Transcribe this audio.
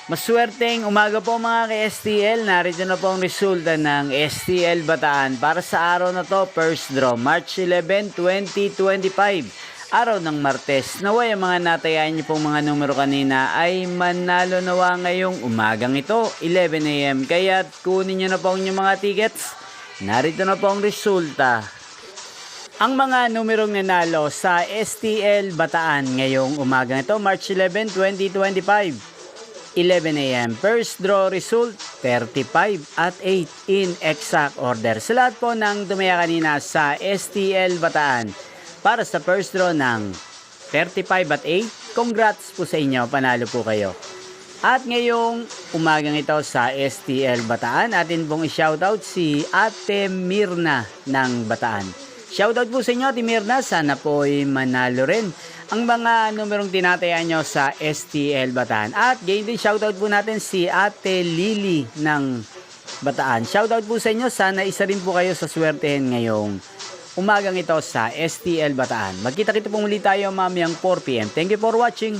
Maswerteng umaga po mga ka-STL. Narito na po ang resulta ng STL Bataan para sa araw na to, first draw, March 11, 2025. Araw ng Martes. Naway ang mga natayaan niyo pong mga numero kanina ay manalo nawa ngayong umagang ito, 11 AM. Kaya kunin niyo na po ang inyong mga tickets. Narito na po ang resulta. Ang mga numerong nanalo sa STL Bataan ngayong umagang ito, March 11, 2025. 11 AM. First draw result, 35 at 8 in exact order. Sa lahat po ng tumaya kanina sa STL Bataan para sa first draw ng 35 at 8, congrats po sa inyo, panalo po kayo. At ngayong umagang ito sa STL Bataan, atin pong i-shoutout si Ate Mirna ng Bataan. Shoutout po sa inyo, Ate Mirna, sana po ay manalo rin ang mga numerong tinatayaan nyo sa STL Bataan. At gayon din shoutout po natin si Ate Lily ng Bataan. Shoutout po sa inyo, sana isa rin po kayo sa swertehin ngayong umagang ito sa STL Bataan. Magkita-kita po muli tayo mamayang 4 PM. Thank you for watching.